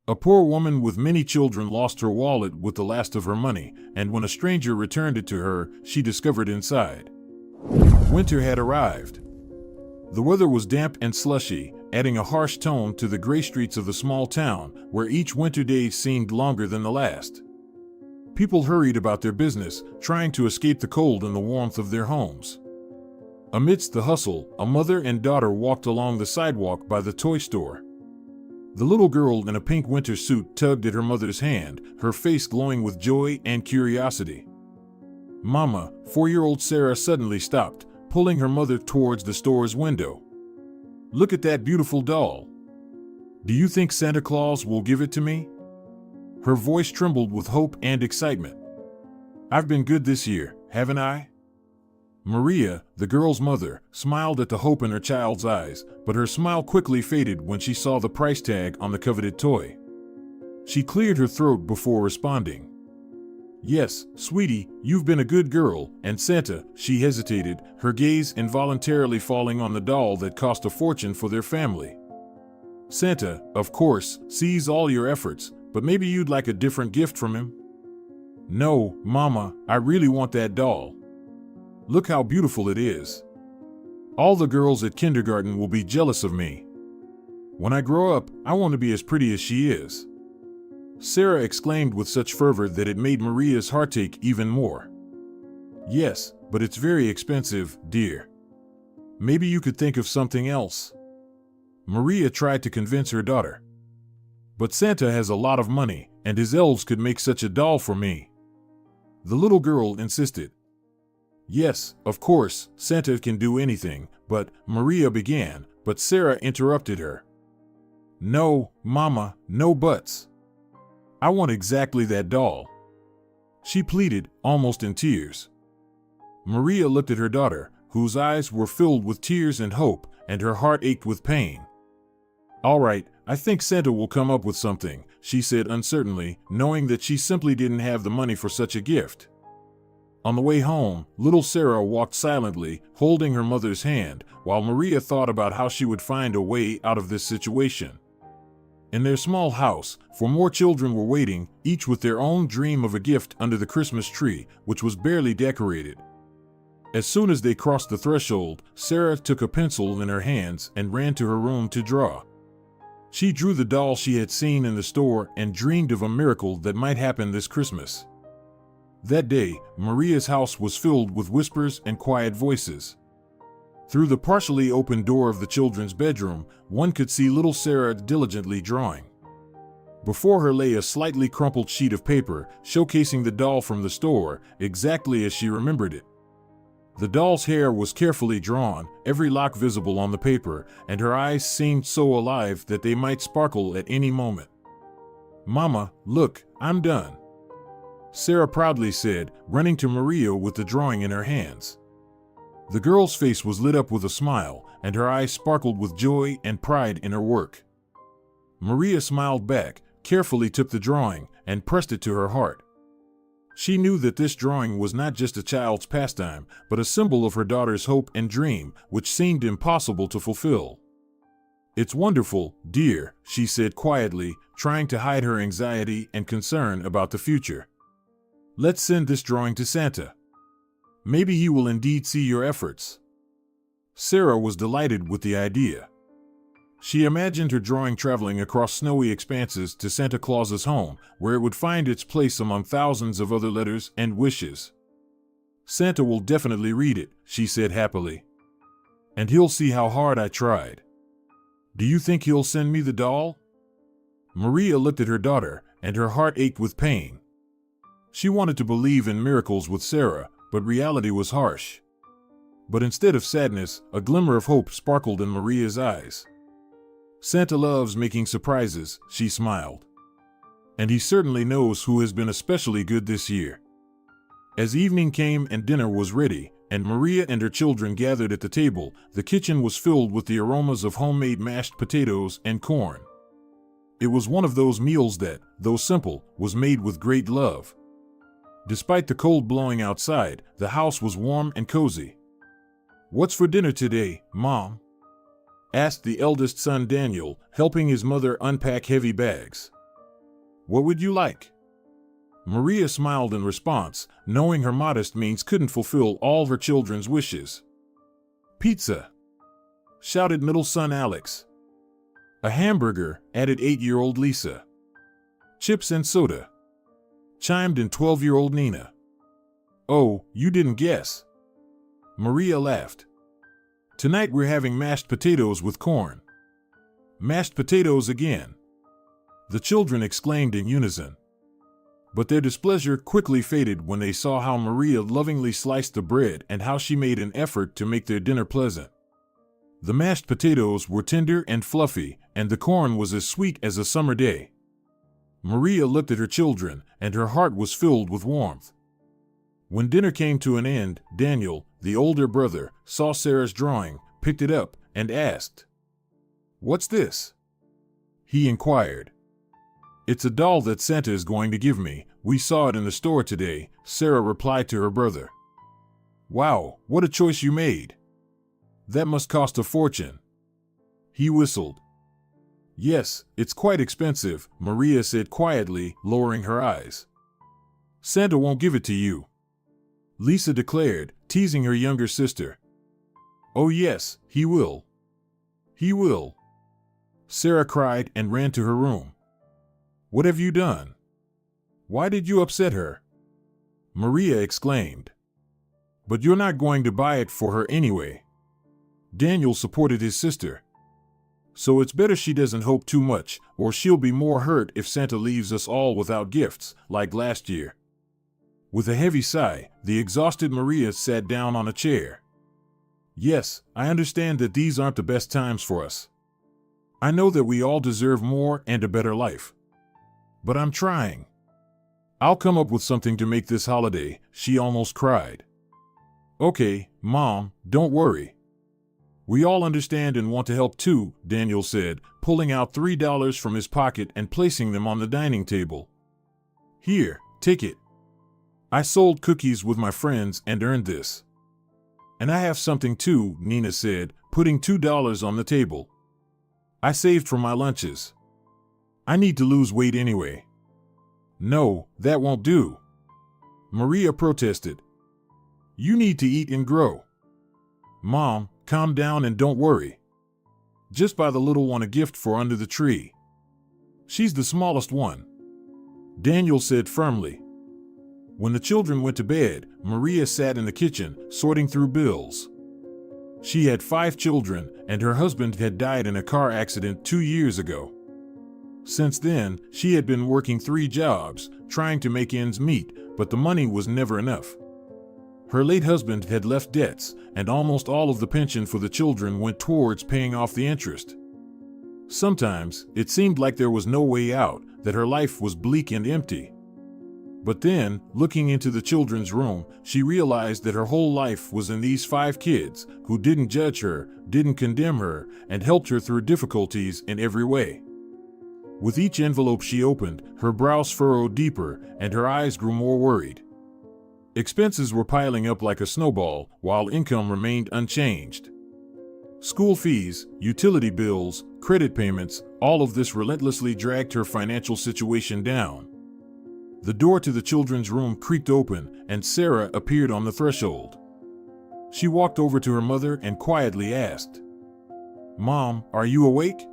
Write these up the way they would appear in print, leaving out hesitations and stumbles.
A poor woman with many children lost her wallet with the last of her money, and when a stranger returned it to her, she discovered inside. Winter had arrived. The weather was damp and slushy, adding a harsh tone to the gray streets of the small town, where each winter day seemed longer than the last. People hurried about their business, trying to escape the cold and the warmth of their homes. Amidst the hustle, a mother and daughter walked along the sidewalk by the toy store. The little girl in a pink winter suit tugged at her mother's hand, her face glowing with joy and curiosity. Mama, 4-year-old Sarah suddenly stopped, pulling her mother towards the store's window. "Look at that beautiful doll. Do you think Santa Claus will give it to me?" Her voice trembled with hope and excitement. "I've been good this year, haven't I?" Maria, the girl's mother, smiled at the hope in her child's eyes, but her smile quickly faded when she saw the price tag on the coveted toy. She cleared her throat before responding. "Yes, sweetie, you've been a good girl, and Santa," she hesitated, her gaze involuntarily falling on the doll that cost a fortune for their family. "Santa, of course, sees all your efforts, but maybe you'd like a different gift from him?" "No, Mama, I really want that doll. Look how beautiful it is. All the girls at kindergarten will be jealous of me. When I grow up, I want to be as pretty as she is." Sarah exclaimed with such fervor that it made Maria's heart ache even more. "Yes, but it's very expensive, dear. Maybe you could think of something else." Maria tried to convince her daughter. "But Santa has a lot of money, and his elves could make such a doll for me." The little girl insisted. "Yes, of course, Santa can do anything," Maria began, but Sarah interrupted her. "No, Mama, no buts. I want exactly that doll," she pleaded, almost in tears. Maria looked at her daughter, whose eyes were filled with tears and hope, and her heart ached with pain. "All right, I think Santa will come up with something," she said uncertainly, knowing that she simply didn't have the money for such a gift. On the way home, little Sarah walked silently, holding her mother's hand, while Maria thought about how she would find a way out of this situation. In their small house, 4 more children were waiting, each with their own dream of a gift under the Christmas tree, which was barely decorated. As soon as they crossed the threshold, Sarah took a pencil in her hands and ran to her room to draw. She drew the doll she had seen in the store and dreamed of a miracle that might happen this Christmas. That day, Maria's house was filled with whispers and quiet voices. Through the partially open door of the children's bedroom, one could see little Sarah diligently drawing. Before her lay a slightly crumpled sheet of paper, showcasing the doll from the store, exactly as she remembered it. The doll's hair was carefully drawn, every lock visible on the paper, and her eyes seemed so alive that they might sparkle at any moment. "Mama, look, I'm done," Sarah proudly said, running to Maria with the drawing in her hands. The girl's face was lit up with a smile, and her eyes sparkled with joy and pride in her work. Maria smiled back, carefully took the drawing, and pressed it to her heart. She knew that this drawing was not just a child's pastime, but a symbol of her daughter's hope and dream, which seemed impossible to fulfill. "It's wonderful, dear," she said quietly, trying to hide her anxiety and concern about the future. "Let's send this drawing to Santa. Maybe he will indeed see your efforts." Sarah was delighted with the idea. She imagined her drawing traveling across snowy expanses to Santa Claus's home, where it would find its place among thousands of other letters and wishes. "Santa will definitely read it," she said happily. "And he'll see how hard I tried. Do you think he'll send me the doll?" Maria looked at her daughter, and her heart ached with pain. She wanted to believe in miracles with Sarah, but reality was harsh. But instead of sadness, a glimmer of hope sparkled in Maria's eyes. "Santa loves making surprises," she smiled. "And he certainly knows who has been especially good this year." As evening came and dinner was ready, and Maria and her children gathered at the table, the kitchen was filled with the aromas of homemade mashed potatoes and corn. It was one of those meals that, though simple, was made with great love. Despite the cold blowing outside, the house was warm and cozy. "What's for dinner today, Mom?" asked the eldest son Daniel, helping his mother unpack heavy bags. What would you like? Maria smiled in response, knowing her modest means couldn't fulfill all her children's wishes. Pizza, shouted middle son Alex. A hamburger, added 8-year-old Lisa. Chips and soda, chimed in 12-year-old Nina. Oh, you didn't guess. Maria laughed. Tonight we're having mashed potatoes with corn. Mashed potatoes again, the children exclaimed in unison. But their displeasure quickly faded when they saw how Maria lovingly sliced the bread and how she made an effort to make their dinner pleasant. The mashed potatoes were tender and fluffy, and the corn was as sweet as a summer day. Maria looked at her children, and her heart was filled with warmth. When dinner came to an end, Daniel, the older brother, saw Sarah's drawing, picked it up, and asked, "What's this?" He inquired. "It's a doll that Santa is going to give me. We saw it in the store today," Sarah replied to her brother. "Wow, what a choice you made. That must cost a fortune." He whistled. "Yes, it's quite expensive," Maria said quietly, lowering her eyes. "Santa won't give it to you," Lisa declared, teasing her younger sister. "Oh yes, he will. He will," Sarah cried and ran to her room. "What have you done? Why did you upset her?" Maria exclaimed. "But you're not going to buy it for her anyway." Daniel supported his sister. "So it's better she doesn't hope too much, or she'll be more hurt if Santa leaves us all without gifts, like last year." With a heavy sigh, the exhausted Maria sat down on a chair. "Yes, I understand that these aren't the best times for us. I know that we all deserve more and a better life. But I'm trying. I'll come up with something to make this holiday," she almost cried. "Okay, Mom, don't worry. We all understand and want to help too," Daniel said, pulling out $3 from his pocket and placing them on the dining table. "Here, take it. I sold cookies with my friends and earned this." "And I have something too," Nina said, putting $2 on the table. "I saved for my lunches. I need to lose weight anyway." "No, that won't do," Maria protested. "You need to eat and grow." "Mom, calm down and don't worry. Just buy the little one a gift for under the tree. She's the smallest one," Daniel said firmly. When the children went to bed, Maria sat in the kitchen, sorting through bills. She had 5 children, and her husband had died in a car accident 2 years ago. Since then, she had been working 3 jobs, trying to make ends meet, but the money was never enough. Her late husband had left debts, and almost all of the pension for the children went towards paying off the interest. Sometimes, it seemed like there was no way out, that her life was bleak and empty. But then, looking into the children's room, she realized that her whole life was in these 5 kids, who didn't judge her, didn't condemn her, and helped her through difficulties in every way. With each envelope she opened, her brows furrowed deeper, and her eyes grew more worried. Expenses were piling up like a snowball, while income remained unchanged. School fees, utility bills, credit payments, all of this relentlessly dragged her financial situation down. The door to the children's room creaked open, and Sarah appeared on the threshold. She walked over to her mother and quietly asked, "Mom, are you awake?"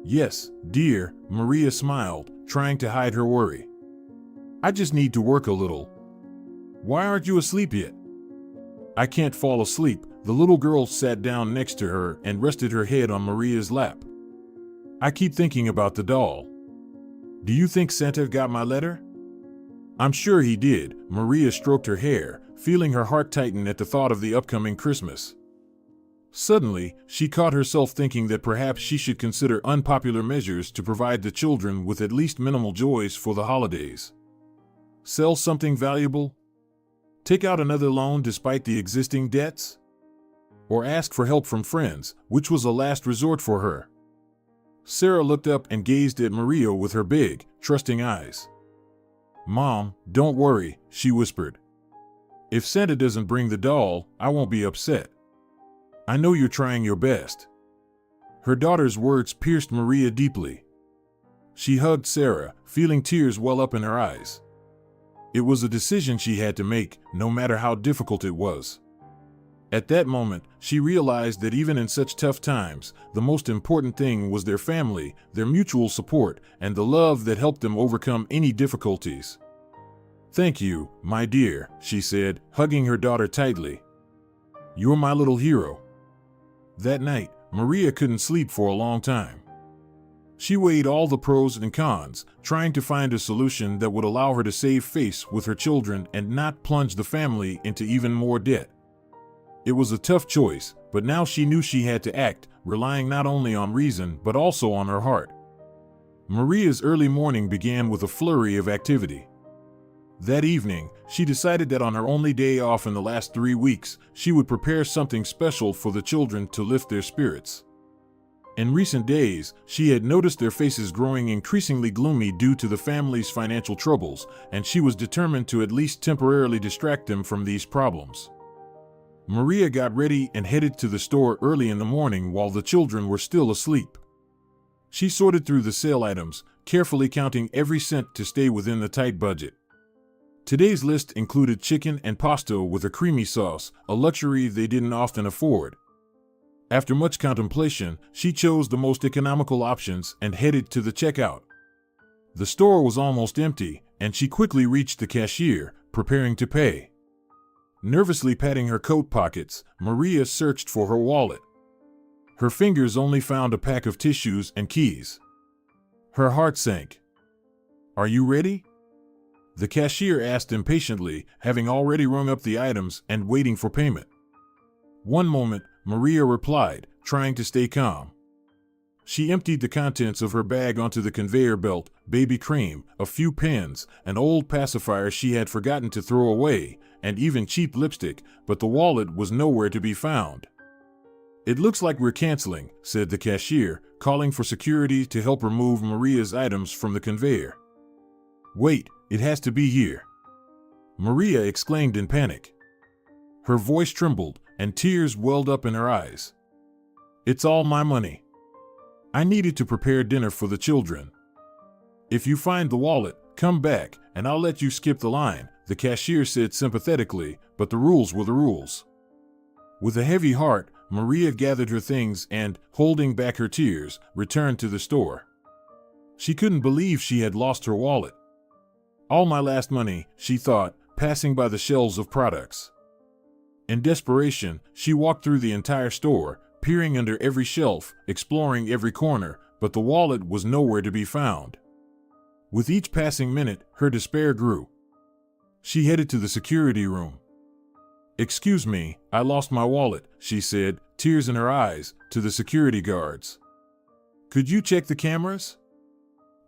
"Yes, dear," Maria smiled, trying to hide her worry. "I just need to work a little." "Why aren't you asleep yet?" "I can't fall asleep." The little girl sat down next to her and rested her head on Maria's lap. "I keep thinking about the doll. Do you think Santa got my letter?" "I'm sure he did." Maria stroked her hair, feeling her heart tighten at the thought of the upcoming Christmas. Suddenly, she caught herself thinking that perhaps she should consider unpopular measures to provide the children with at least minimal joys for the holidays. Sell something valuable? Take out another loan despite the existing debts? Or ask for help from friends, which was a last resort for her. Sarah looked up and gazed at Maria with her big, trusting eyes. "Mom, don't worry," she whispered. "If Santa doesn't bring the doll, I won't be upset. I know you're trying your best." Her daughter's words pierced Maria deeply. She hugged Sarah, feeling tears well up in her eyes. It was a decision she had to make, no matter how difficult it was. At that moment, she realized that even in such tough times, the most important thing was their family, their mutual support, and the love that helped them overcome any difficulties. "Thank you, my dear," she said, hugging her daughter tightly. "You're my little hero." That night, Maria couldn't sleep for a long time. She weighed all the pros and cons, trying to find a solution that would allow her to save face with her children and not plunge the family into even more debt. It was a tough choice, but now she knew she had to act, relying not only on reason but also on her heart. Maria's early morning began with a flurry of activity. That evening, she decided that on her only day off in the last 3 weeks, she would prepare something special for the children to lift their spirits. In recent days, she had noticed their faces growing increasingly gloomy due to the family's financial troubles, and she was determined to at least temporarily distract them from these problems. Maria got ready and headed to the store early in the morning while the children were still asleep. She sorted through the sale items, carefully counting every cent to stay within the tight budget. Today's list included chicken and pasta with a creamy sauce, a luxury they didn't often afford. After much contemplation, she chose the most economical options and headed to the checkout. The store was almost empty, and she quickly reached the cashier, preparing to pay. Nervously patting her coat pockets, Maria searched for her wallet. Her fingers only found a pack of tissues and keys. Her heart sank. "Are you ready?" the cashier asked impatiently, having already rung up the items and waiting for payment. "One moment," Maria replied, trying to stay calm. She emptied the contents of her bag onto the conveyor belt: baby cream, a few pens, an old pacifier she had forgotten to throw away, and even cheap lipstick, but the wallet was nowhere to be found. "It looks like we're canceling," said the cashier, calling for security to help remove Maria's items from the conveyor. "Wait, it has to be here," Maria exclaimed in panic. Her voice trembled, and tears welled up in her eyes. "It's all my money. I needed to prepare dinner for the children. If you find the wallet, come back, and I'll let you skip the line," the cashier said sympathetically, but the rules were the rules. With a heavy heart, Maria gathered her things and, holding back her tears, returned to the store. She couldn't believe she had lost her wallet. "All my last money," she thought, passing by the shelves of products. In desperation, she walked through the entire store, peering under every shelf, exploring every corner, but the wallet was nowhere to be found. With each passing minute, her despair grew. She headed to the security room. "Excuse me, I lost my wallet," she said, tears in her eyes, to the security guards. "Could you check the cameras?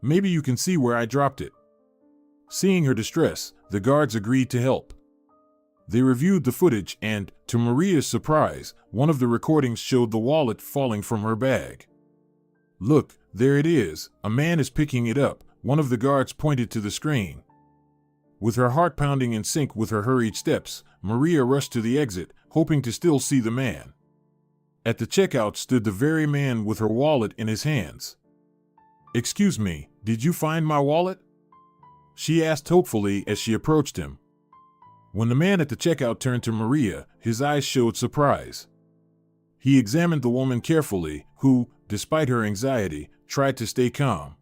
Maybe you can see where I dropped it." Seeing her distress, the guards agreed to help. They reviewed the footage and, to Maria's surprise, one of the recordings showed the wallet falling from her bag. "Look, there it is, a man is picking it up," one of the guards pointed to the screen. With her heart pounding in sync with her hurried steps, Maria rushed to the exit, hoping to still see the man. At the checkout stood the very man with her wallet in his hands. "Excuse me, did you find my wallet?" she asked hopefully as she approached him. When the man at the checkout turned to Maria, his eyes showed surprise. He examined the woman carefully, who, despite her anxiety, tried to stay calm.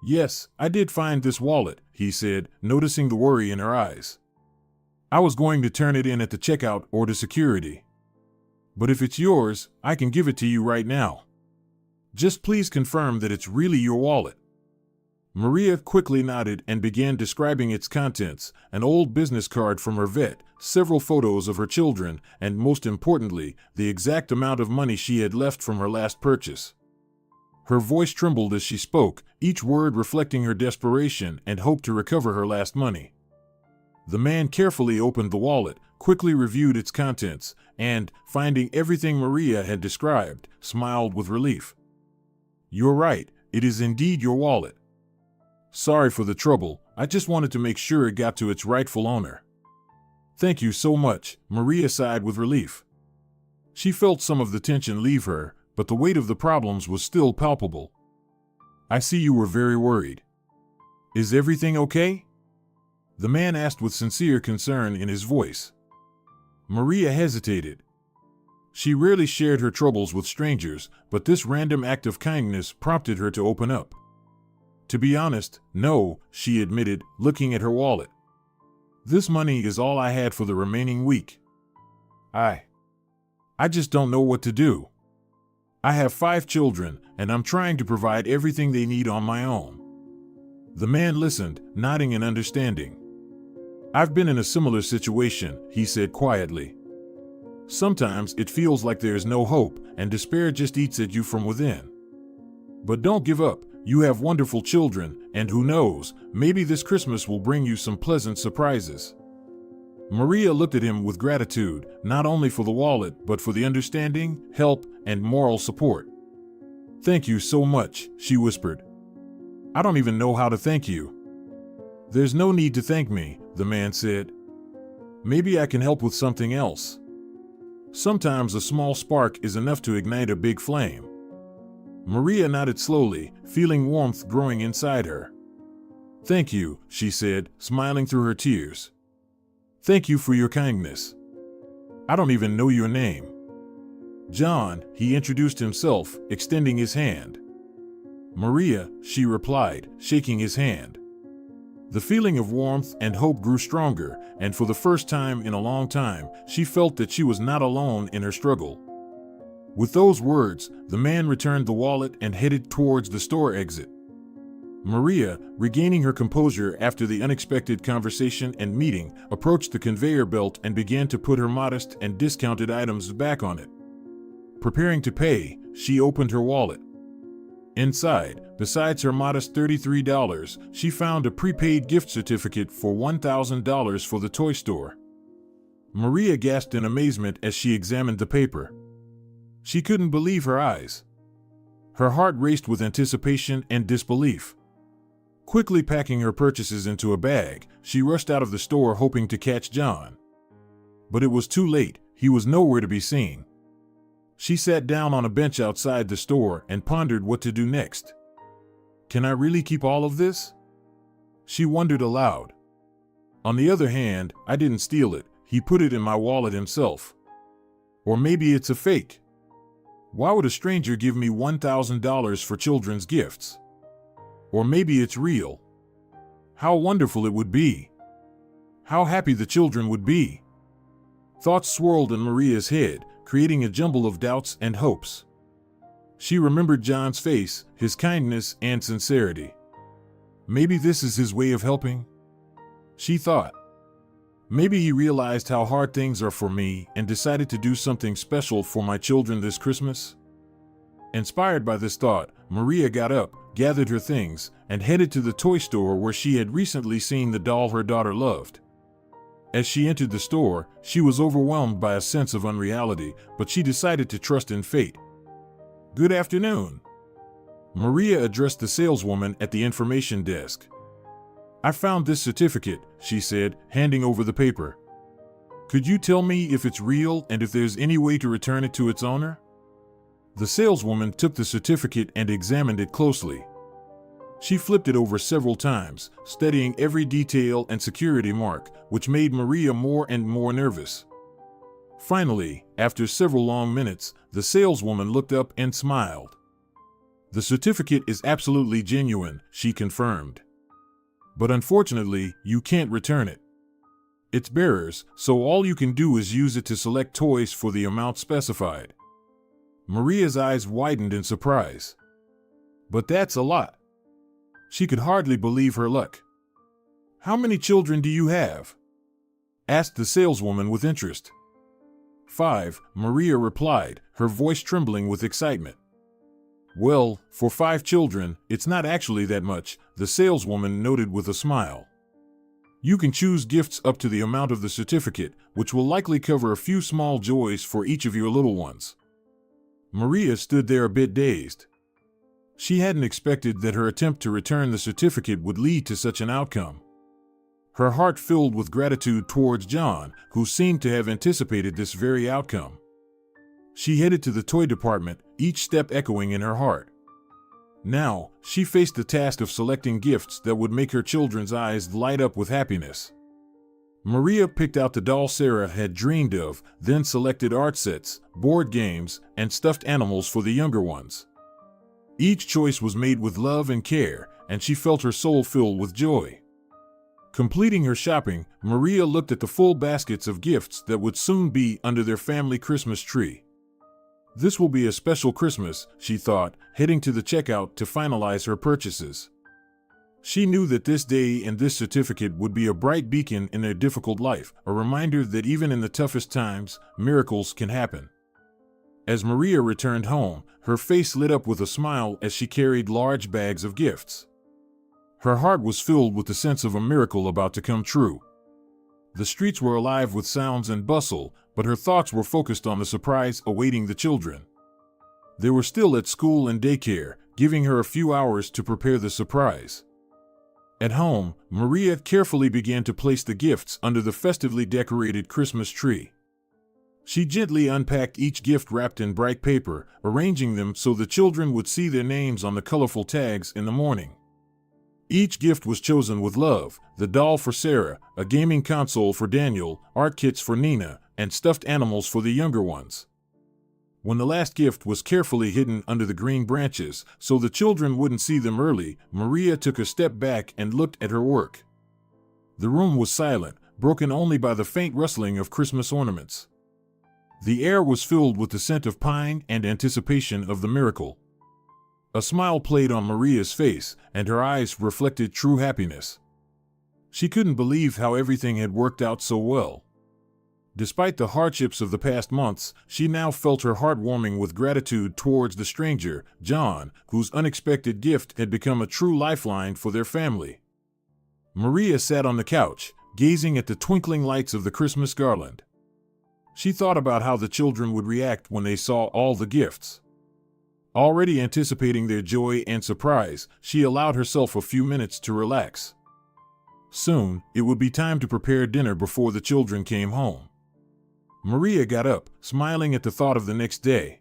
"Yes, I did find this wallet," he said, noticing the worry in her eyes. "I was going to turn it in at the checkout or to security. But if it's yours, I can give it to you right now. Just please confirm that it's really your wallet." Maria quickly nodded and began describing its contents: an old business card from her vet, several photos of her children, and most importantly, the exact amount of money she had left from her last purchase. Her voice trembled as she spoke, each word reflecting her desperation and hope to recover her last money. The man carefully opened the wallet, quickly reviewed its contents, and, finding everything Maria had described, smiled with relief. "You're right, it is indeed your wallet. Sorry for the trouble, I just wanted to make sure it got to its rightful owner." "Thank you so much," Maria sighed with relief. She felt some of the tension leave her, but the weight of the problems was still palpable. I see you were very worried. Is everything okay? The man asked with sincere concern in his voice. Maria hesitated. She rarely shared her troubles with strangers, but this random act of kindness prompted her to open up. To be honest, no, she admitted, looking at her wallet. This money is all I had for the remaining week. I just don't know what to do. I have 5 children, and I'm trying to provide everything they need on my own. The man listened, nodding in understanding. I've been in a similar situation, he said quietly. Sometimes it feels like there's no hope, and despair just eats at you from within. But don't give up. You have wonderful children, and who knows, maybe this Christmas will bring you some pleasant surprises. Maria looked at him with gratitude, not only for the wallet, but for the understanding, help, and moral support. Thank you so much, she whispered. I don't even know how to thank you. There's no need to thank me, the man said. Maybe I can help with something else. Sometimes a small spark is enough to ignite a big flame. Maria nodded slowly, feeling warmth growing inside her. Thank you, she said, smiling through her tears. Thank you for your kindness. I don't even know your name. John, he introduced himself, extending his hand. Maria, she replied, shaking his hand. The feeling of warmth and hope grew stronger, and for the first time in a long time, she felt that she was not alone in her struggle. With those words, the man returned the wallet and headed towards the store exit. Maria, regaining her composure after the unexpected conversation and meeting, approached the conveyor belt and began to put her modest and discounted items back on it. Preparing to pay, she opened her wallet. Inside, besides her modest $33, she found a prepaid gift certificate for $1,000 for the toy store. Maria gasped in amazement as she examined the paper. She couldn't believe her eyes. Her heart raced with anticipation and disbelief. Quickly packing her purchases into a bag, she rushed out of the store hoping to catch John. But it was too late, he was nowhere to be seen. She sat down on a bench outside the store and pondered what to do next. Can I really keep all of this? She wondered aloud. On the other hand, I didn't steal it, he put it in my wallet himself. Or maybe it's a fake. Why would a stranger give me $1,000 for children's gifts? Or maybe it's real. How wonderful it would be. How happy the children would be. Thoughts swirled in Maria's head, creating a jumble of doubts and hopes. She remembered John's face, his kindness and sincerity. Maybe this is his way of helping, she thought. Maybe he realized how hard things are for me and decided to do something special for my children this Christmas. Inspired by this thought, Maria got up, gathered her things, and headed to the toy store where she had recently seen the doll her daughter loved. As she entered the store, she was overwhelmed by a sense of unreality, but she decided to trust in fate. Good afternoon. Maria addressed the saleswoman at the information desk. I found this certificate, she said, handing over the paper. Could you tell me if it's real and if there's any way to return it to its owner? The saleswoman took the certificate and examined it closely. She flipped it over several times, studying every detail and security mark, which made Maria more and more nervous. Finally, after several long minutes, the saleswoman looked up and smiled. The certificate is absolutely genuine, she confirmed. But unfortunately, you can't return it. It's bearer's, so all you can do is use it to select toys for the amount specified. Maria's eyes widened in surprise. But that's a lot. She could hardly believe her luck. How many children do you have? Asked the saleswoman with interest. 5, Maria replied, her voice trembling with excitement. Well, for 5 children, it's not actually that much, the saleswoman noted with a smile. You can choose gifts up to the amount of the certificate, which will likely cover a few small joys for each of your little ones. Maria stood there a bit dazed. She hadn't expected that her attempt to return the certificate would lead to such an outcome. Her heart filled with gratitude towards John, who seemed to have anticipated this very outcome. She headed to the toy department, each step echoing in her heart. Now, she faced the task of selecting gifts that would make her children's eyes light up with happiness. Maria picked out the doll Sarah had dreamed of, then selected art sets, board games, and stuffed animals for the younger ones. Each choice was made with love and care, and she felt her soul fill with joy. Completing her shopping, Maria looked at the full baskets of gifts that would soon be under their family Christmas tree. This will be a special Christmas, she thought, heading to the checkout to finalize her purchases. She knew that this day and this certificate would be a bright beacon in their difficult life, a reminder that even in the toughest times, miracles can happen. As Maria returned home, her face lit up with a smile as she carried large bags of gifts. Her heart was filled with the sense of a miracle about to come true. The streets were alive with sounds and bustle, but her thoughts were focused on the surprise awaiting the children. They were still at school and daycare, giving her a few hours to prepare the surprise. At home, Maria carefully began to place the gifts under the festively decorated Christmas tree. She gently unpacked each gift wrapped in bright paper, arranging them so the children would see their names on the colorful tags in the morning. Each gift was chosen with love: the doll for Sarah, a gaming console for Daniel, art kits for Nina, and stuffed animals for the younger ones. When the last gift was carefully hidden under the green branches so the children wouldn't see them early, Maria took a step back and looked at her work. The room was silent, broken only by the faint rustling of Christmas ornaments. The air was filled with the scent of pine and anticipation of the miracle. A smile played on Maria's face, and her eyes reflected true happiness. She couldn't believe how everything had worked out so well. Despite the hardships of the past months, she now felt her heart warming with gratitude towards the stranger, John, whose unexpected gift had become a true lifeline for their family. Maria sat on the couch, gazing at the twinkling lights of the Christmas garland. She thought about how the children would react when they saw all the gifts. Already anticipating their joy and surprise, she allowed herself a few minutes to relax. Soon, it would be time to prepare dinner before the children came home. Maria got up, smiling at the thought of the next day.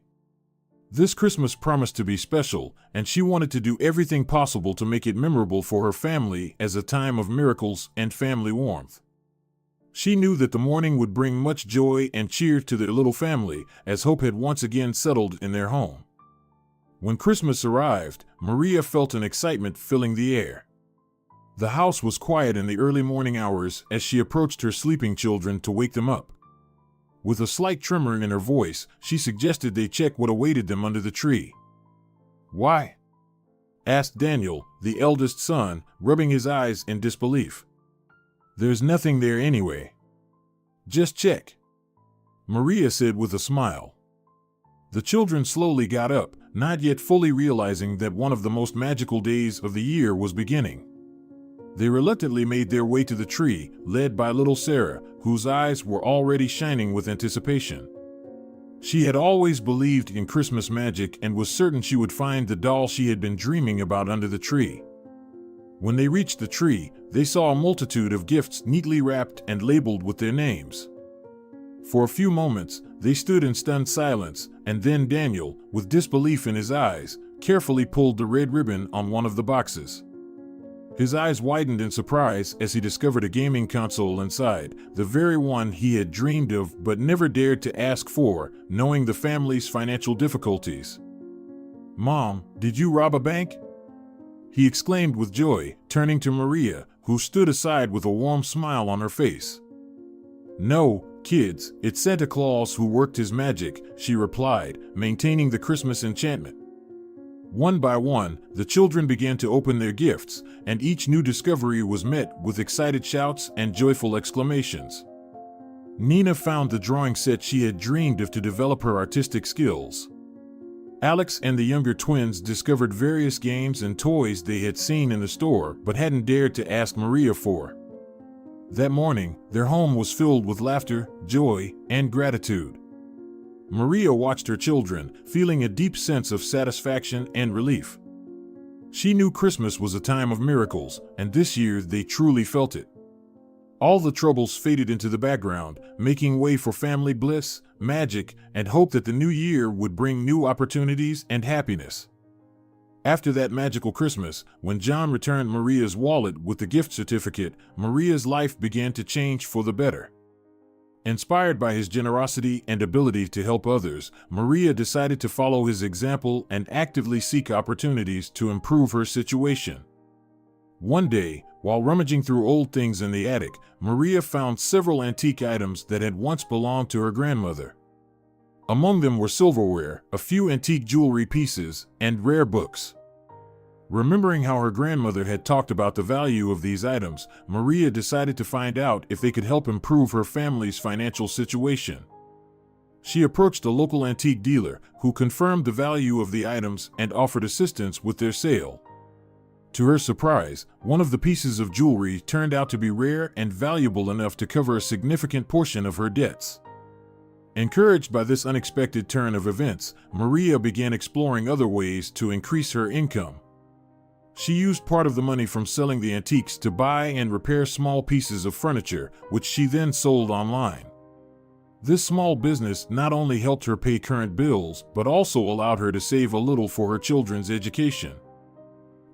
This Christmas promised to be special, and she wanted to do everything possible to make it memorable for her family as a time of miracles and family warmth. She knew that the morning would bring much joy and cheer to their little family, as hope had once again settled in their home. When Christmas arrived, Maria felt an excitement filling the air. The house was quiet in the early morning hours as she approached her sleeping children to wake them up. With a slight tremor in her voice, she suggested they check what awaited them under the tree. "Why?" asked Daniel, the eldest son, rubbing his eyes in disbelief. "There's nothing there anyway. Just check," Maria said with a smile. The children slowly got up, not yet fully realizing that one of the most magical days of the year was beginning. They reluctantly made their way to the tree, led by little Sarah, whose eyes were already shining with anticipation. She had always believed in Christmas magic and was certain she would find the doll she had been dreaming about under the tree. When they reached the tree, they saw a multitude of gifts neatly wrapped and labeled with their names. For a few moments, they stood in stunned silence, and then Daniel, with disbelief in his eyes, carefully pulled the red ribbon on one of the boxes. His eyes widened in surprise as he discovered a gaming console inside, the very one he had dreamed of but never dared to ask for, knowing the family's financial difficulties. "Mom, did you rob a bank?" he exclaimed with joy, turning to Maria, who stood aside with a warm smile on her face. "No, kids, it's Santa Claus who worked his magic," she replied, maintaining the Christmas enchantment. One by one, the children began to open their gifts, and each new discovery was met with excited shouts and joyful exclamations. Nina found the drawing set she had dreamed of to develop her artistic skills. Alex and the younger twins discovered various games and toys they had seen in the store but hadn't dared to ask Maria for. That morning, their home was filled with laughter, joy, and gratitude. Maria watched her children, feeling a deep sense of satisfaction and relief. She knew Christmas was a time of miracles, and this year they truly felt it. All the troubles faded into the background, making way for family bliss, magic, and hope that the new year would bring new opportunities and happiness. After that magical Christmas, when John returned Maria's wallet with the gift certificate, Maria's life began to change for the better. Inspired by his generosity and ability to help others, Maria decided to follow his example and actively seek opportunities to improve her situation. One day, while rummaging through old things in the attic, Maria found several antique items that had once belonged to her grandmother. Among them were silverware, a few antique jewelry pieces, and rare books. Remembering how her grandmother had talked about the value of these items, Maria decided to find out if they could help improve her family's financial situation. She approached a local antique dealer, who confirmed the value of the items and offered assistance with their sale. To her surprise, one of the pieces of jewelry turned out to be rare and valuable enough to cover a significant portion of her debts. Encouraged by this unexpected turn of events, Maria began exploring other ways to increase her income. She used part of the money from selling the antiques to buy and repair small pieces of furniture, which she then sold online. This small business not only helped her pay current bills, but also allowed her to save a little for her children's education.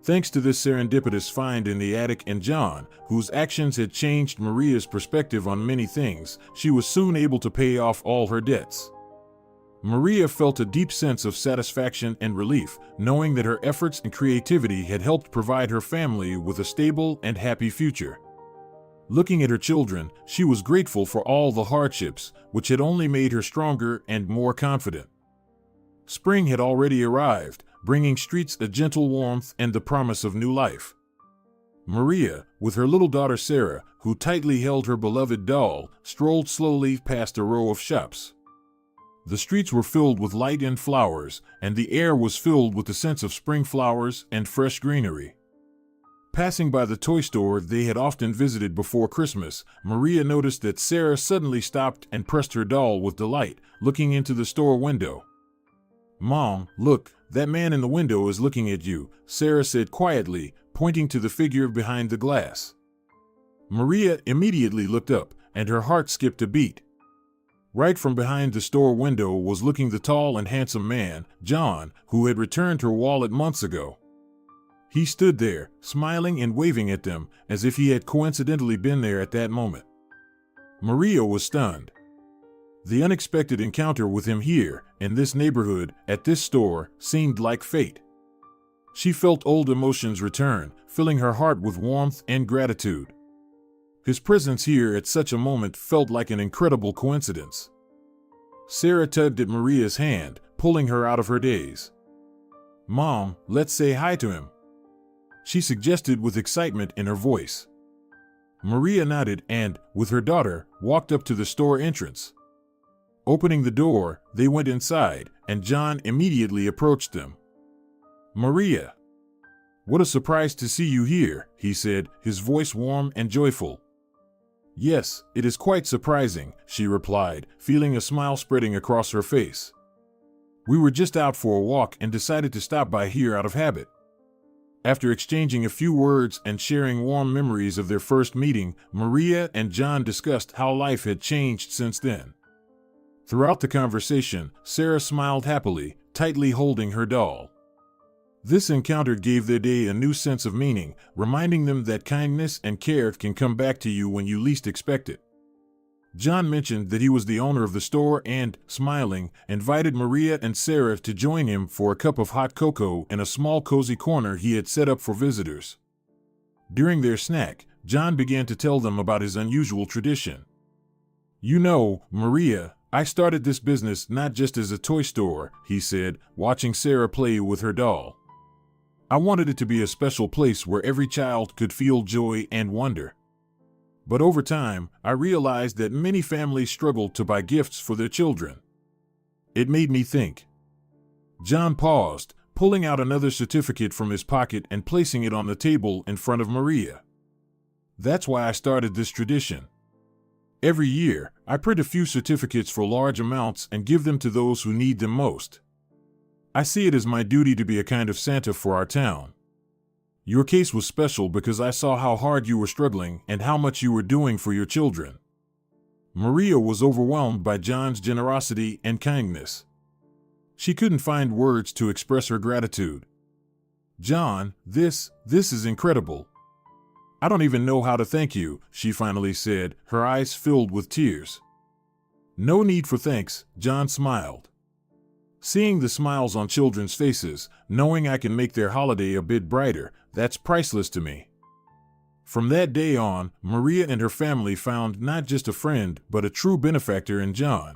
Thanks to this serendipitous find in the attic and John, whose actions had changed Maria's perspective on many things, she was soon able to pay off all her debts. Maria felt a deep sense of satisfaction and relief, knowing that her efforts and creativity had helped provide her family with a stable and happy future. Looking at her children, she was grateful for all the hardships, which had only made her stronger and more confident. Spring had already arrived, bringing streets a gentle warmth and the promise of new life. Maria, with her little daughter Sarah, who tightly held her beloved doll, strolled slowly past a row of shops. The streets were filled with light and flowers, and the air was filled with the sense of spring flowers and fresh greenery. Passing by the toy store they had often visited before Christmas, Maria noticed that Sarah suddenly stopped and pressed her doll with delight, looking into the store window. "Mom, look, that man in the window is looking at you," Sarah said quietly, pointing to the figure behind the glass. Maria immediately looked up, and her heart skipped a beat. Right from behind the store window was looking the tall and handsome man, John, who had returned her wallet months ago. He stood there, smiling and waving at them, as if he had coincidentally been there at that moment. Maria was stunned. The unexpected encounter with him here, in this neighborhood, at this store, seemed like fate. She felt old emotions return, filling her heart with warmth and gratitude. His presence here at such a moment felt like an incredible coincidence. Sarah tugged at Maria's hand, pulling her out of her daze. "Mom, let's say hi to him," she suggested with excitement in her voice. Maria nodded and, with her daughter, walked up to the store entrance. Opening the door, they went inside, and John immediately approached them. "Maria, what a surprise to see you here," he said, his voice warm and joyful. "Yes, it is quite surprising," she replied, feeling a smile spreading across her face. "We were just out for a walk and decided to stop by here out of habit." After exchanging a few words and sharing warm memories of their first meeting, Maria and John discussed how life had changed since then. Throughout the conversation, Sarah smiled happily, tightly holding her doll. This encounter gave their day a new sense of meaning, reminding them that kindness and care can come back to you when you least expect it. John mentioned that he was the owner of the store and, smiling, invited Maria and Sarah to join him for a cup of hot cocoa in a small cozy corner he had set up for visitors. During their snack, John began to tell them about his unusual tradition. "You know, Maria, I started this business not just as a toy store," he said, watching Sarah play with her doll. "I wanted it to be a special place where every child could feel joy and wonder. But over time, I realized that many families struggle to buy gifts for their children. It made me think." John paused, pulling out another certificate from his pocket and placing it on the table in front of Maria. "That's why I started this tradition. Every year, I print a few certificates for large amounts and give them to those who need them most. I see it as my duty to be a kind of Santa for our town. Your case was special because I saw how hard you were struggling and how much you were doing for your children." Maria was overwhelmed by John's generosity and kindness. She couldn't find words to express her gratitude. "John, this is incredible. I don't even know how to thank you," she finally said, her eyes filled with tears. "No need for thanks," John smiled. Seeing the smiles on children's faces, knowing I can make their holiday a bit brighter, that's priceless to me. From that day on, Maria and her family found not just a friend, but a true benefactor in John.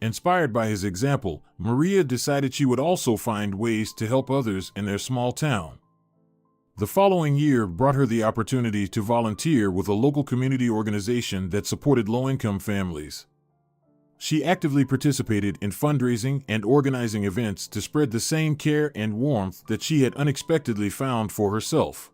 Inspired by his example, Maria decided she would also find ways to help others in their small town. The following year brought her the opportunity to volunteer with a local community organization that supported low-income families. She actively participated in fundraising and organizing events to spread the same care and warmth that she had unexpectedly found for herself.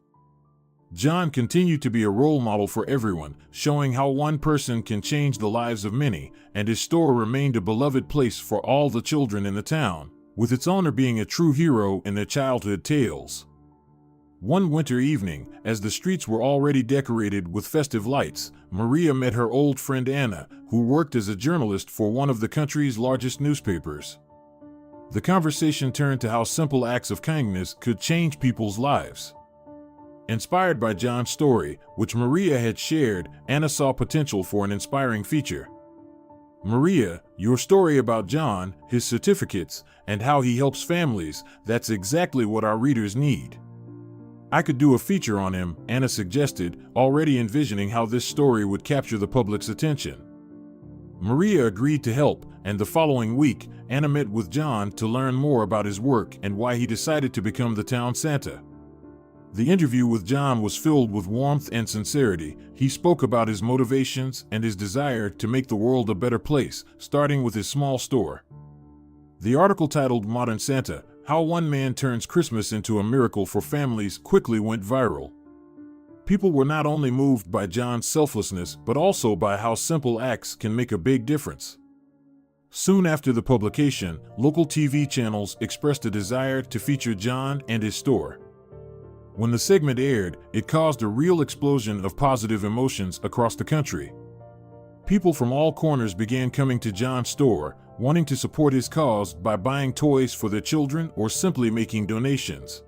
John continued to be a role model for everyone, showing how one person can change the lives of many, and his store remained a beloved place for all the children in the town, with its owner being a true hero in their childhood tales. One winter evening, as the streets were already decorated with festive lights, Maria met her old friend Anna, who worked as a journalist for one of the country's largest newspapers. The conversation turned to how simple acts of kindness could change people's lives. Inspired by John's story, which Maria had shared, Anna saw potential for an inspiring feature. "Maria, your story about John, his certificates, and how he helps families, that's exactly what our readers need. I could do a feature on him," Anna suggested, already envisioning how this story would capture the public's attention. Maria agreed to help, and the following week, Anna met with John to learn more about his work and why he decided to become the town Santa. The interview with John was filled with warmth and sincerity. He spoke about his motivations and his desire to make the world a better place, starting with his small store. The article titled "Modern Santa: How One Man Turns Christmas into a Miracle for Families" quickly went viral. People were not only moved by John's selflessness, but also by how simple acts can make a big difference. Soon after the publication, local TV channels expressed a desire to feature John and his store. When the segment aired, it caused a real explosion of positive emotions across the country. People from all corners began coming to John's store, wanting to support his cause by buying toys for their children or simply making donations.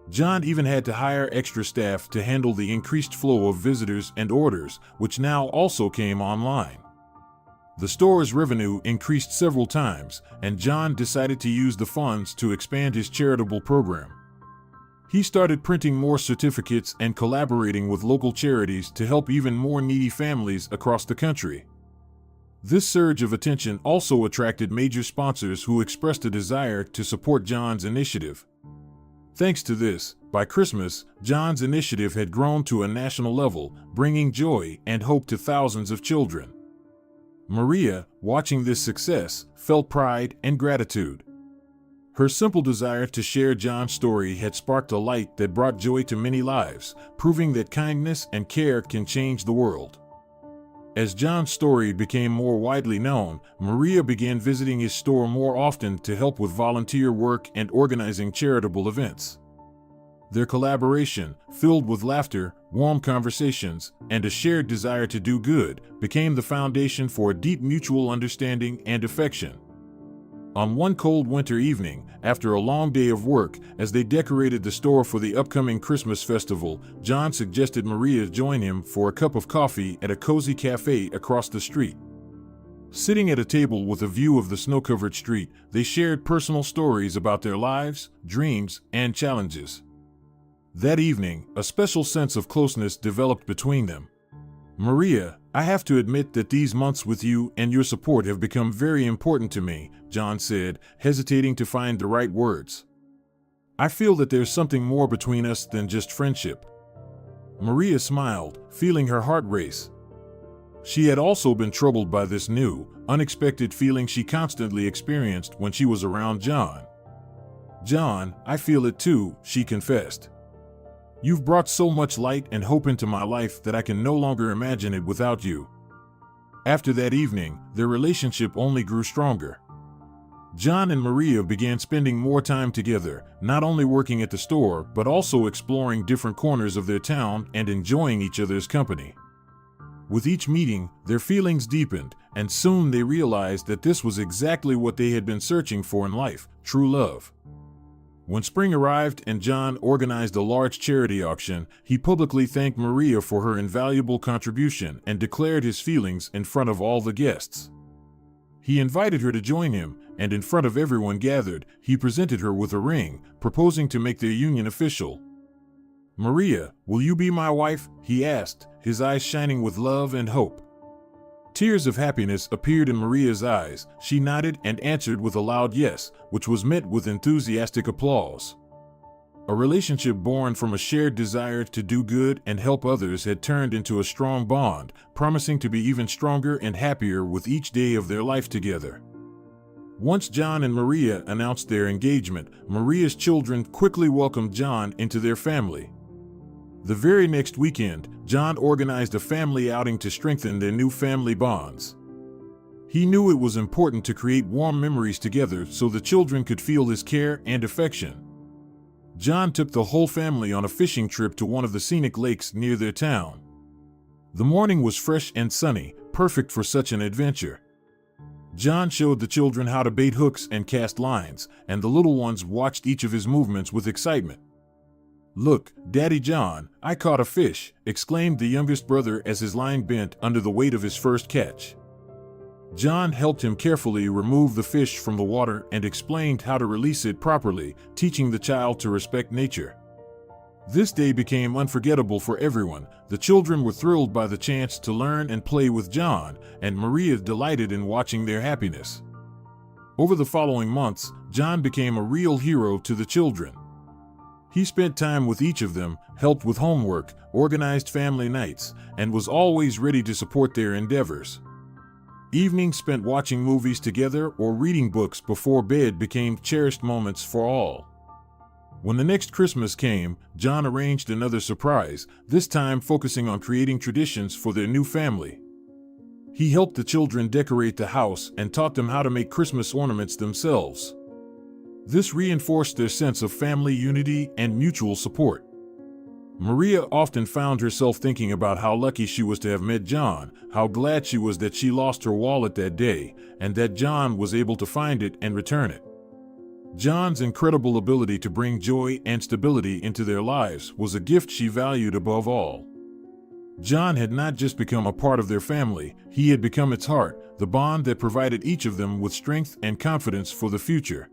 John even had to hire extra staff to handle the increased flow of visitors and orders, which now also came online. The store's revenue increased several times, and John decided to use the funds to expand his charitable program. He started printing more certificates and collaborating with local charities to help even more needy families across the country. This surge of attention also attracted major sponsors who expressed a desire to support John's initiative. Thanks to this, by Christmas, John's initiative had grown to a national level, bringing joy and hope to thousands of children. Maria, watching this success, felt pride and gratitude. Her simple desire to share John's story had sparked a light that brought joy to many lives, proving that kindness and care can change the world. As John's story became more widely known, Maria began visiting his store more often to help with volunteer work and organizing charitable events. Their collaboration, filled with laughter, warm conversations, and a shared desire to do good, became the foundation for a deep mutual understanding and affection. On one cold winter evening, after a long day of work, as they decorated the store for the upcoming Christmas festival, John suggested Maria join him for a cup of coffee at a cozy cafe across the street. Sitting at a table with a view of the snow-covered street, they shared personal stories about their lives, dreams, and challenges. That evening, a special sense of closeness developed between them. "Maria, I have to admit that these months with you and your support have become very important to me," John said, hesitating to find the right words. "I feel that there's something more between us than just friendship." Maria smiled, feeling her heart race. She had also been troubled by this new, unexpected feeling she constantly experienced when she was around John. "John, I feel it too," she confessed. "You've brought so much light and hope into my life that I can no longer imagine it without you." After that evening, their relationship only grew stronger. John and Maria began spending more time together, not only working at the store, but also exploring different corners of their town and enjoying each other's company. With each meeting, their feelings deepened, and soon they realized that this was exactly what they had been searching for in life: true love. When spring arrived and John organized a large charity auction, he publicly thanked Maria for her invaluable contribution and declared his feelings in front of all the guests. He invited her to join him, and in front of everyone gathered, he presented her with a ring, proposing to make their union official. "Maria, will you be my wife?" he asked, his eyes shining with love and hope. Tears of happiness appeared in Maria's eyes. She nodded and answered with a loud yes, which was met with enthusiastic applause. A relationship born from a shared desire to do good and help others had turned into a strong bond, promising to be even stronger and happier with each day of their life together. Once John and Maria announced their engagement, Maria's children quickly welcomed John into their family. The very next weekend, John organized a family outing to strengthen their new family bonds. He knew it was important to create warm memories together so the children could feel his care and affection. John took the whole family on a fishing trip to one of the scenic lakes near their town. The morning was fresh and sunny, perfect for such an adventure. John showed the children how to bait hooks and cast lines, and the little ones watched each of his movements with excitement. "Look, Daddy John, I caught a fish," exclaimed the youngest brother as his line bent under the weight of his first catch. John helped him carefully remove the fish from the water and explained how to release it properly, teaching the child to respect nature. This day became unforgettable for everyone. The children were thrilled by the chance to learn and play with John, and Maria delighted in watching their happiness. Over the following months, John became a real hero to the children. He spent time with each of them, helped with homework, organized family nights, and was always ready to support their endeavors. Evenings spent watching movies together or reading books before bed became cherished moments for all. When the next Christmas came, John arranged another surprise, this time focusing on creating traditions for their new family. He helped the children decorate the house and taught them how to make Christmas ornaments themselves. This reinforced their sense of family unity and mutual support. Maria often found herself thinking about how lucky she was to have met John, how glad she was that she lost her wallet that day, and that John was able to find it and return it. John's incredible ability to bring joy and stability into their lives was a gift she valued above all. John had not just become a part of their family, he had become its heart, the bond that provided each of them with strength and confidence for the future.